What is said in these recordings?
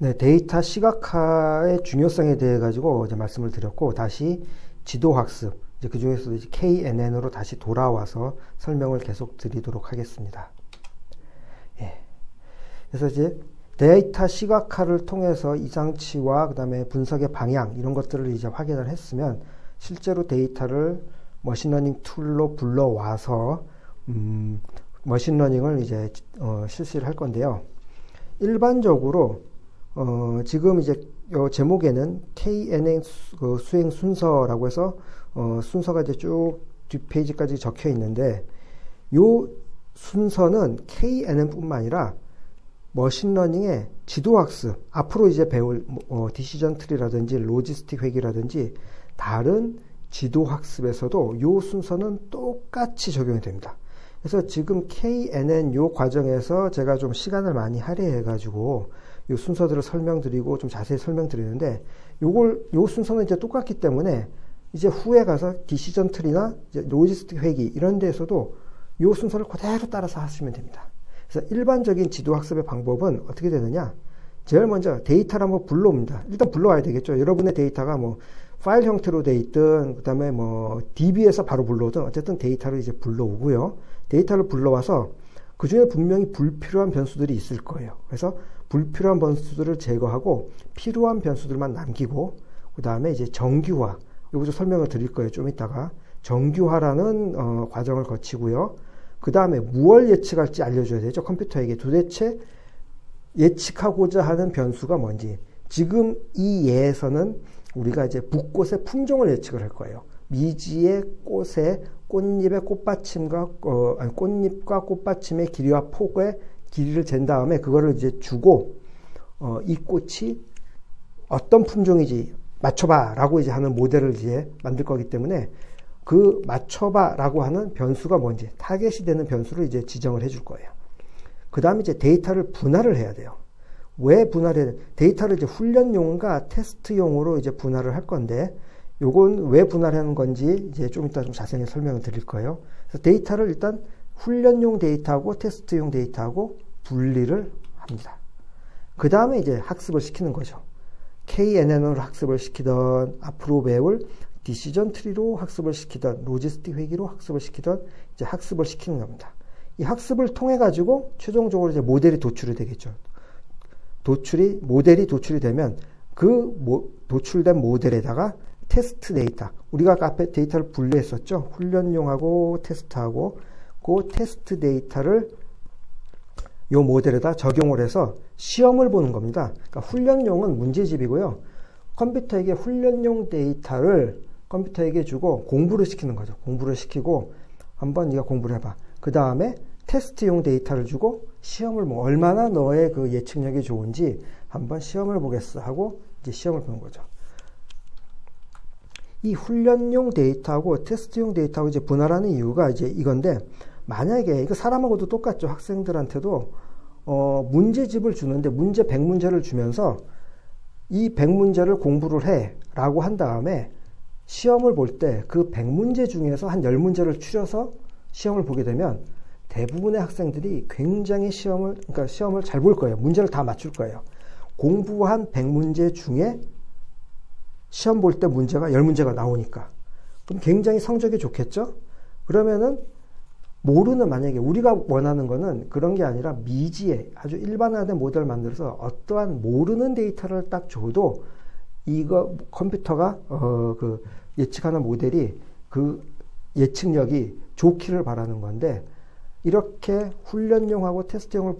네, 데이터 시각화의 중요성에 대해 가지고 이제 말씀을 드렸고, 다시 지도학습, 이제 그 중에서도 이제 KNN으로 다시 돌아와서 설명을 계속 드리도록 하겠습니다. 예. 그래서 이제 데이터 시각화를 통해서 이상치와 그 다음에 분석의 방향, 이런 것들을 이제 확인을 했으면, 실제로 데이터를 머신러닝 툴로 불러와서, 머신러닝을 이제, 실시를 할 건데요. 일반적으로, 지금 이제 요 제목에는 KNN 수행 순서라고 해서 순서가 이제 쭉 뒷페이지까지 적혀 있는데, 요 순서는 KNN뿐만 아니라 머신러닝의 지도학습, 앞으로 이제 배울 디시전 트리라든지 로지스틱 회귀라든지 다른 지도학습에서도 요 순서는 똑같이 적용이 됩니다. 그래서 지금 KNN 요 과정에서 제가 좀 시간을 많이 할애해 가지고 요 순서들을 설명드리고 좀 자세히 설명드리는데, 요 순서는 이제 똑같기 때문에 이제 후에 가서 디시전 트리나 이제 로지스틱 회귀 이런 데에서도 요 순서를 그대로 따라서 하시면 됩니다. 그래서 일반적인 지도학습의 방법은 어떻게 되느냐? 제일 먼저 데이터를 한번 불러옵니다. 일단 불러와야 되겠죠. 여러분의 데이터가 뭐 파일 형태로 돼 있든, 그 다음에 뭐 DB에서 바로 불러오든, 어쨌든 데이터를 이제 불러오고요. 데이터를 불러와서 그 중에 분명히 불필요한 변수들이 있을 거예요. 그래서 불필요한 변수들을 제거하고 필요한 변수들만 남기고, 그 다음에 이제 정규화, 요거 좀 설명을 드릴 거예요. 좀 이따가. 정규화라는 과정을 거치고요. 그 다음에 무엇을 예측할지 알려줘야 되죠. 컴퓨터에게 도대체 예측하고자 하는 변수가 뭔지. 지금 이 예에서는 우리가 이제 붓꽃의 품종을 예측을 할 거예요. 미지의 꽃의 꽃잎의 꽃받침과 꽃잎과 꽃받침의 길이와 폭의 길이를 잰 다음에 그거를 이제 주고 이 꽃이 어떤 품종이지 맞춰봐 라고 이제 하는 모델을 이제 만들 거기 때문에, 그 맞춰봐 라고 하는 변수가 뭔지, 타겟이 되는 변수를 이제 지정을 해줄 거예요. 그 다음에 이제 데이터를 분할을 해야 돼요. 왜 분할해야 돼? 데이터를 이제 훈련용과 테스트용으로 이제 분할을 할 건데, 요건 왜 분할하는 건지 이제 좀 이따 좀 자세히 설명을 드릴 거예요. 그래서 데이터를 일단 훈련용 데이터하고 테스트용 데이터하고 분리를 합니다. 그 다음에 이제 학습을 시키는 거죠. KNN으로 학습을 시키던, 앞으로 배울 디시전 트리로 학습을 시키던, 로지스틱 회귀로 학습을 시키던, 이제 학습을 시키는 겁니다. 이 학습을 통해 가지고 최종적으로 이제 모델이 도출이 되겠죠. 모델이 도출이 되면 그 도출된 모델에다가 테스트 데이터, 우리가 아까 앞에 데이터를 분리했었죠. 훈련용하고 테스트하고, 그 테스트 데이터를 요 모델에다 적용을 해서 시험을 보는 겁니다. 그러니까 훈련용은 문제집이고요. 컴퓨터에게 훈련용 데이터를 컴퓨터에게 주고 공부를 시키는 거죠. 공부를 시키고 한번 네가 공부를 해봐. 그 다음에 테스트용 데이터를 주고 시험을 뭐 얼마나 너의 그 예측력이 좋은지 한번 시험을 보겠어 하고 이제 시험을 보는 거죠. 이 훈련용 데이터하고 테스트용 데이터하고 이제 분할하는 이유가 이제 이건데, 만약에 이거 사람하고도 똑같죠. 학생들한테도 문제집을 주는데 문제 100문제를 주면서 이 100문제를 공부를 해 라고 한 다음에 시험을 볼 때 그 100문제 중에서 한 10문제를 추려서 시험을 보게 되면 대부분의 학생들이 굉장히 시험을 잘 볼 거예요. 문제를 다 맞출 거예요. 공부한 100문제 중에 시험 볼 때 문제가 10문제가 나오니까. 그럼 굉장히 성적이 좋겠죠? 그러면은 만약에 우리가 원하는 거는 그런 게 아니라 미지의 아주 일반화된 모델을 만들어서 어떠한 모르는 데이터를 딱 줘도 이거 컴퓨터가 그 예측하는 모델이 그 예측력이 좋기를 바라는 건데, 이렇게 훈련용하고 테스트용을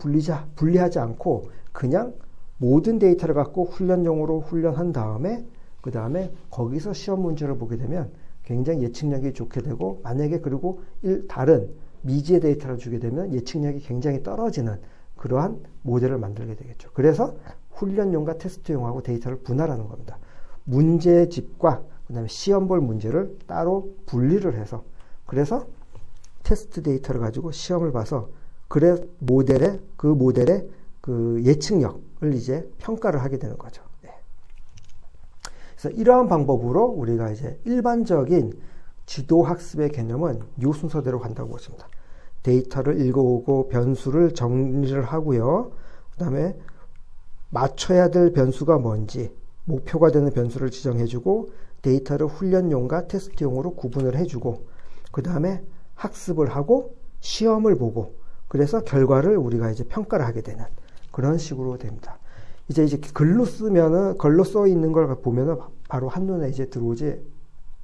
분리하지 않고 그냥 모든 데이터를 갖고 훈련용으로 훈련한 다음에 그 다음에 거기서 시험 문제를 보게 되면 굉장히 예측력이 좋게 되고, 만약에 그리고 다른 미지의 데이터를 주게 되면 예측력이 굉장히 떨어지는 그러한 모델을 만들게 되겠죠. 그래서 훈련용과 테스트용하고 데이터를 분할하는 겁니다. 문제집과 그 다음에 시험 볼 문제를 따로 분리를 해서, 그래서 테스트 데이터를 가지고 시험을 봐서 그 모델의 그 예측력을 이제 평가를 하게 되는 거죠. 네. 그래서 이러한 방법으로 우리가 이제 일반적인 지도학습의 개념은 이 순서대로 간다고 보십니다. 데이터를 읽어오고 변수를 정리를 하고요. 그 다음에 맞춰야 될 변수가 뭔지 목표가 되는 변수를 지정해주고 데이터를 훈련용과 테스트용으로 구분을 해주고 그 다음에 학습을 하고 시험을 보고 그래서 결과를 우리가 이제 평가를 하게 되는 그런 식으로 됩니다. 이제 글로 써 있는 걸 보면은 바로 한눈에 이제 들어오지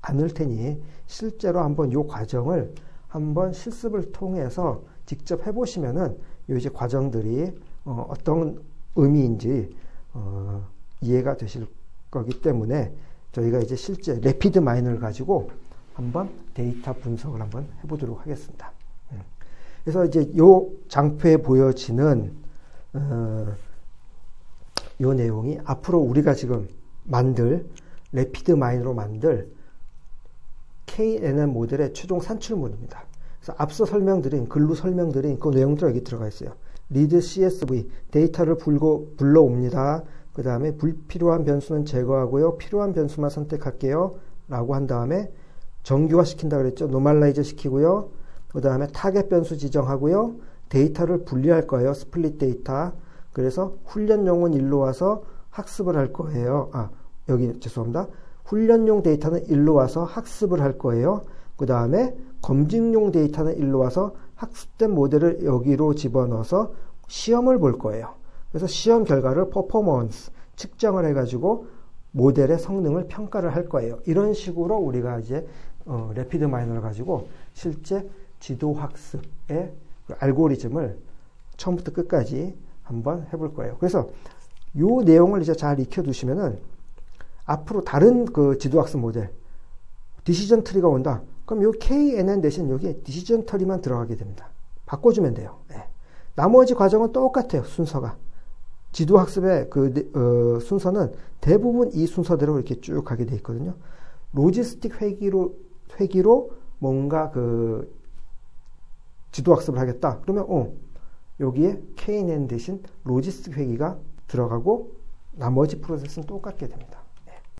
않을 테니 실제로 한번 이 과정을 한번 실습을 통해서 직접 해보시면은 요 이제 과정들이 어떤 의미인지 이해가 되실 거기 때문에 저희가 이제 실제 래피드 마이너를 가지고 한번 데이터 분석을 한번 해보도록 하겠습니다. 그래서 이제 요 장표에 보여지는 요 내용이 앞으로 우리가 지금 만들 래피드 마이너로 만들 KNN 모델의 최종 산출물입니다. 그래서 앞서 설명드린 글로 설명드린 그 내용들 여기 들어가 있어요. read CSV 데이터를 불러옵니다. 그 다음에 불필요한 변수는 제거하고요. 필요한 변수만 선택할게요. 라고 한 다음에 정규화 시킨다 그랬죠. 노멀라이저 시키고요. 그 다음에 타겟 변수 지정하고요. 데이터를 분리할 거예요. 스플릿 데이터. 그래서 훈련용은 일로 와서 학습을 할 거예요. 여기 죄송합니다. 훈련용 데이터는 일로 와서 학습을 할 거예요. 그 다음에 검증용 데이터는 일로 와서 학습된 모델을 여기로 집어넣어서 시험을 볼 거예요. 그래서 시험 결과를 퍼포먼스 측정을 해가지고 모델의 성능을 평가를 할 거예요. 이런 식으로 우리가 이제 래피드 마이너를 가지고 실제 지도 학습의 그 알고리즘을 처음부터 끝까지 한번 해볼 거예요. 그래서 이 내용을 이제 잘 익혀두시면은 앞으로 다른 그 지도 학습 모델 디시전 트리가 온다. 그럼 요 KNN 대신 여기에 디시전 트리만 들어가게 됩니다. 바꿔주면 돼요. 네. 나머지 과정은 똑같아요. 순서가. 지도 학습의 그 순서는 대부분 이 순서대로 이렇게 쭉 가게 돼 있거든요. 로지스틱 회기로 뭔가 그 지도 학습을 하겠다. 그러면 여기에 KNN 대신 로지스틱 회기가 들어가고 나머지 프로세스는 똑같게 됩니다.